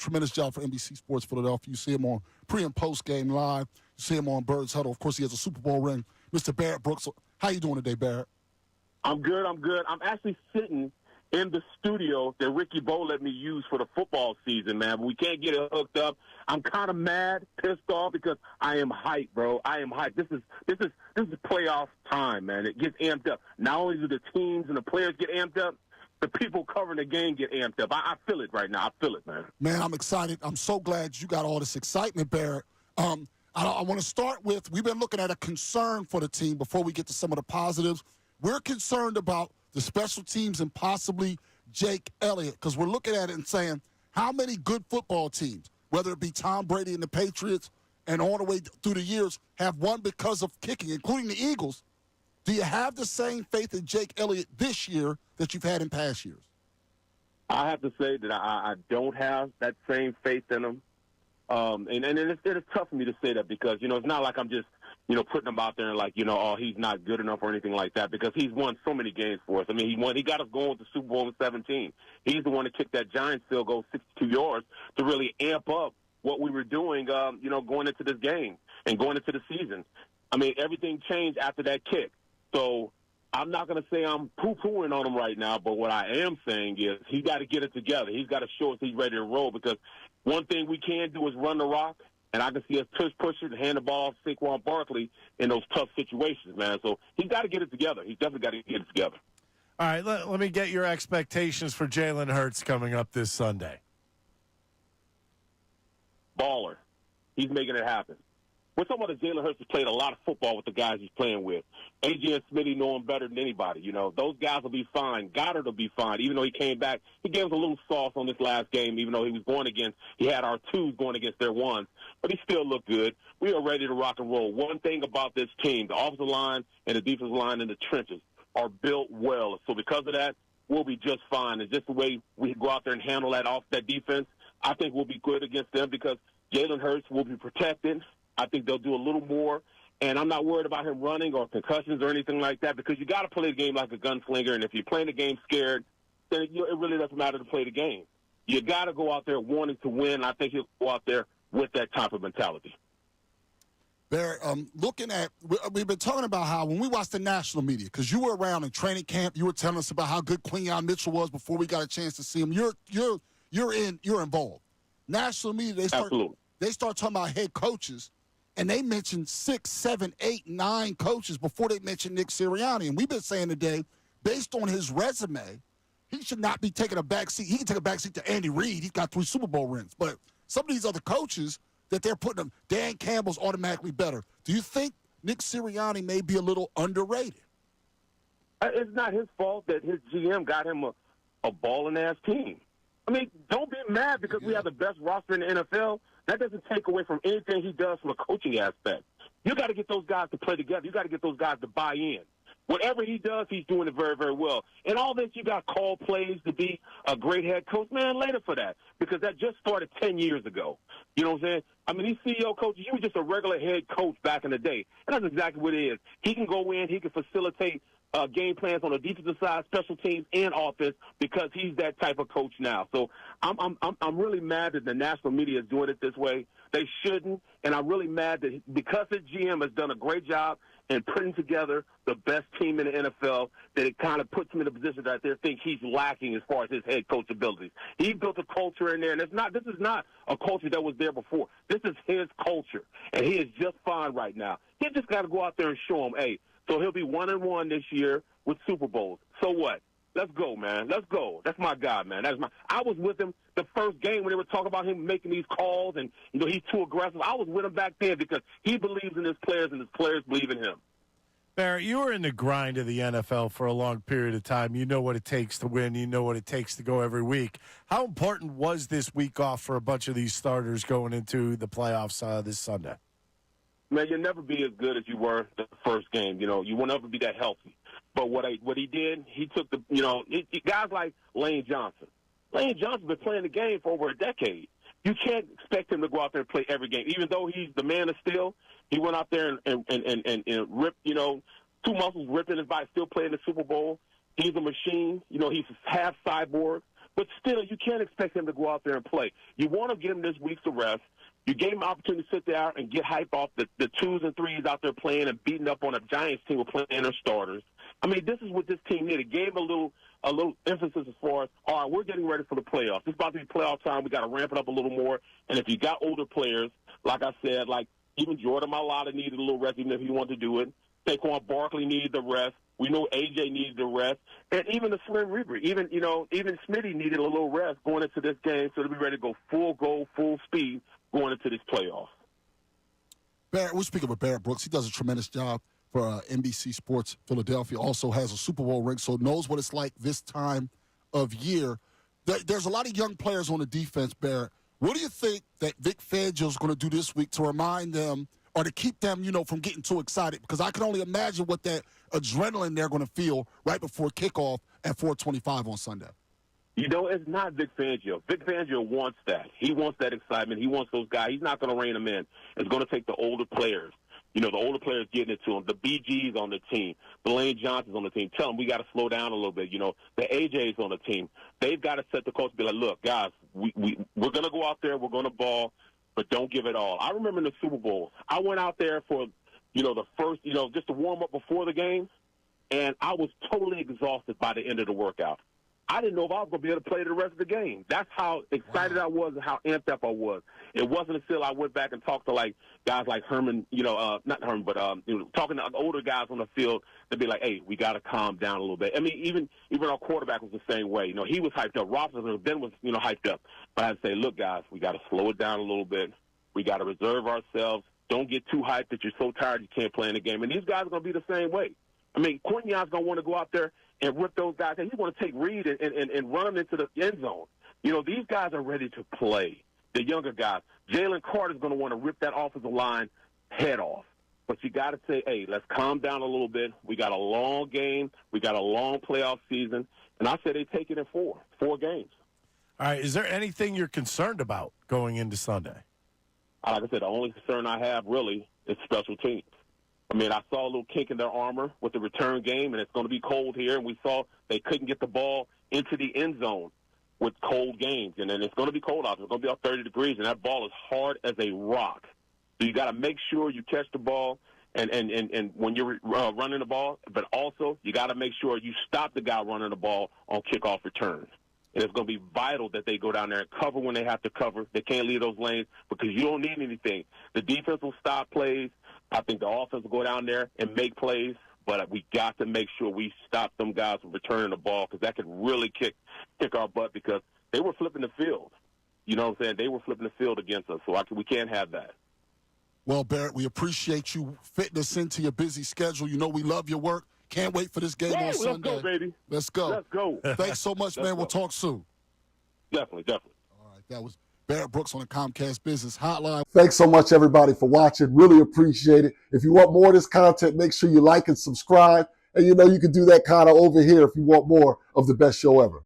tremendous job for NBC Sports Philadelphia. You see him on pre- and post-game live. You see him on Bird's Huddle. Of course, he has a Super Bowl ring. Mr. Barrett Brooks, how you doing today, Barrett? I'm good. I'm actually sitting in the studio that Ricky Bo let me use for the football season, man. But we can't get it hooked up. I'm kind of mad, pissed off because I am hyped, bro. I am hyped. This is playoff time, man. It gets amped up. Not only do the teams and the players get amped up, the people covering the game get amped up. I feel it right now. I feel it, man. Man, I'm excited. I'm so glad you got all this excitement, Barrett. I want to start with, we've been looking at a concern for the team before we get to some of the positives. We're concerned about the special teams and possibly Jake Elliott, because we're looking at it and saying, how many good football teams, whether it be Tom Brady and the Patriots and all the way through the years, have won because of kicking, including the Eagles? Do you have the same faith in Jake Elliott this year that you've had in past years? I have to say that I don't have that same faith in him. And it's tough for me to say that because, it's not like I'm just, putting him out there and like, oh, he's not good enough or anything like that, because he's won so many games for us. I mean, he got us going with the Super Bowl in 17. He's the one that kicked that Giants field goal 62 yards to really amp up what we were doing, going into this game and going into the season. I mean, everything changed after that kick. So I'm not going to say I'm poo-pooing on him right now, but what I am saying is he got to get it together. He's got to show us he's ready to roll, because one thing we can do is run the rock, and I can see us push it and hand the ball to Saquon Barkley in those tough situations, man. So he's got to get it together. He's definitely got to get it together. All right, let me get your expectations for Jalen Hurts coming up this Sunday. Baller. He's making it happen. We're talking about that Jalen Hurts has played a lot of football with the guys he's playing with. A.J. and Smitty know him better than anybody. Those guys will be fine. Goddard will be fine. Even though he came back, he gave us a little sauce on this last game, even though he had our twos going against their ones. But he still looked good. We are ready to rock and roll. One thing about this team, the offensive line and the defensive line in the trenches are built well. So because of that, we'll be just fine. And just the way we go out there and handle that defense, I think we'll be good against them, because Jalen Hurts will be protected. I think they'll do a little more, and I'm not worried about him running or concussions or anything like that, because you got to play the game like a gunslinger, and if you're playing the game scared, then it really doesn't matter to play the game. You got to go out there wanting to win, and I think he'll go out there with that type of mentality. Barrett, we've been talking about how when we watched the national media, because you were around in training camp, you were telling us about how good Quinyon Mitchell was before we got a chance to see him. You're involved. National media, they start talking about head coaches. And they mentioned 6, 7, 8, 9 coaches before they mentioned Nick Sirianni. And we've been saying today, based on his resume, he should not be taking a back seat. He can take a back seat to Andy Reid. He's got 3 Super Bowl rings. But some of these other coaches that they're putting them, Dan Campbell's automatically better. Do you think Nick Sirianni may be a little underrated? It's not his fault that his GM got him a balling-ass team. I mean, don't be mad because we have the best roster in the NFL. That doesn't take away from anything he does from a coaching aspect. You got to get those guys to play together. You got to get those guys to buy in. Whatever he does, he's doing it very, very well. And all this, you got call plays to be a great head coach. Man, later for that, because that just started 10 years ago. You know what I'm saying? I mean, these CEO coaches, you were just a regular head coach back in the day. And that's exactly what it is. He can go in, he can facilitate game plans on the defensive side, special teams, and offense, because he's that type of coach now. So I'm really mad that the national media is doing it this way. They shouldn't, and I'm really mad that because the GM has done a great job in putting together the best team in the NFL, that it kind of puts him in a position that they think he's lacking as far as his head coach abilities. He built a culture in there, and this is not a culture that was there before. This is his culture, and he is just fine right now. He just got to go out there and show him, hey. So he'll be 1-1 this year with Super Bowls. So what? Let's go, man. Let's go. That's my guy, man. I was with him the first game when they were talking about him making these calls and, he's too aggressive. I was with him back then because he believes in his players and his players believe in him. Barrett, you were in the grind of the NFL for a long period of time. You know what it takes to win. You know what it takes to go every week. How important was this week off for a bunch of these starters going into the playoffs this Sunday? Man, you'll never be as good as you were the first game. You will never be that healthy. But what he did, he took guys like Lane Johnson. Lane Johnson's been playing the game for over a decade. You can't expect him to go out there and play every game. Even though he's the man of steel, he went out there and ripped, 2 muscles ripped in his body, still playing the Super Bowl. He's a machine. He's half cyborg. But still, you can't expect him to go out there and play. You want to give him this week's of rest. You gave him an opportunity to sit there and get hype off the 2s and 3s out there playing and beating up on a Giants team with playing their starters. I mean, this is what this team needed. Gave a little emphasis as far as, all right, we're getting ready for the playoffs. It's about to be playoff time. We got to ramp it up a little more. And if you got older players, like I said, like even Jordan Mailata needed a little rest, even if he wanted to do it. Saquon Barkley needed the rest. We know AJ needed the rest. And even the Slim Reaper, even Smitty needed a little rest going into this game so to be ready to go, full speed going into this playoff. Barrett, we're speaking with Barrett Brooks. He does a tremendous job for NBC Sports Philadelphia. Also has a Super Bowl ring, so knows what it's like this time of year. There's a lot of young players on the defense, Barrett. What do you think that Vic Fangio is going to do this week to remind them or to keep them, from getting too excited? Because I can only imagine what that adrenaline they're going to feel right before kickoff at 4:25 on Sunday. It's not Vic Fangio. Vic Fangio wants that. He wants that excitement. He wants those guys. He's not going to rein them in. It's going to take the older players. The older players getting it to him. The BG's on the team. The Lane Johnson's on the team. Tell them we got to slow down a little bit. The AJ's on the team. They've got to set the course. Be like, look, guys, we're going to go out there. We're going to ball, but don't give it all. I remember in the Super Bowl, I went out there for, the first, just to warm up before the game, and I was totally exhausted by the end of the workout. I didn't know if I was going to be able to play the rest of the game. That's how excited I was and how amped up I was. It wasn't until I went back and talked to guys like Herman, not Herman, but talking to older guys on the field, they'd be like, "Hey, we got to calm down a little bit." I mean, even our quarterback was the same way. He was hyped up. Roethlisberger then was hyped up. But I'd say, "Look, guys, we got to slow it down a little bit. We got to reserve ourselves. Don't get too hyped that you're so tired you can't play in the game." And these guys are going to be the same way. I mean, Quinion's going to want to go out there and rip those guys. And he's going to take Reed and run them into the end zone. These guys are ready to play. The younger guys. Jalen Carter's going to want to rip that offensive line head off. But you got to say, hey, let's calm down a little bit. We got a long game. We got a long playoff season. And I said they take it in four games. All right. Is there anything you're concerned about going into Sunday? Like I said, the only concern I have really is special teams. I mean, I saw a little kink in their armor with the return game, and it's going to be cold here. And we saw they couldn't get the ball into the end zone with cold games. And then it's going to be cold out there. It's going to be up 30 degrees, and that ball is hard as a rock. So you got to make sure you catch the ball and when you're running the ball, but also you got to make sure you stop the guy running the ball on kickoff returns. And it's going to be vital that they go down there and cover when they have to cover. They can't leave those lanes because you don't need anything. The defense will stop plays. I think the offense will go down there and make plays. But we got to make sure we stop them guys from returning the ball because that could really kick our butt because they were flipping the field. You know what I'm saying? They were flipping the field against us. So we can't have that. Well, Barrett, we appreciate you fitting us into your busy schedule. We love your work. Can't wait for this game on Sunday. Let's go, baby. Let's go. Let's go. Thanks so much, man. We'll talk soon. Definitely. All right, that was Barrett Brooks on the Comcast Business Hotline. Thanks so much, everybody, for watching. Really appreciate it. If you want more of this content, make sure you like and subscribe. And you can do that kind of over here if you want more of the best show ever.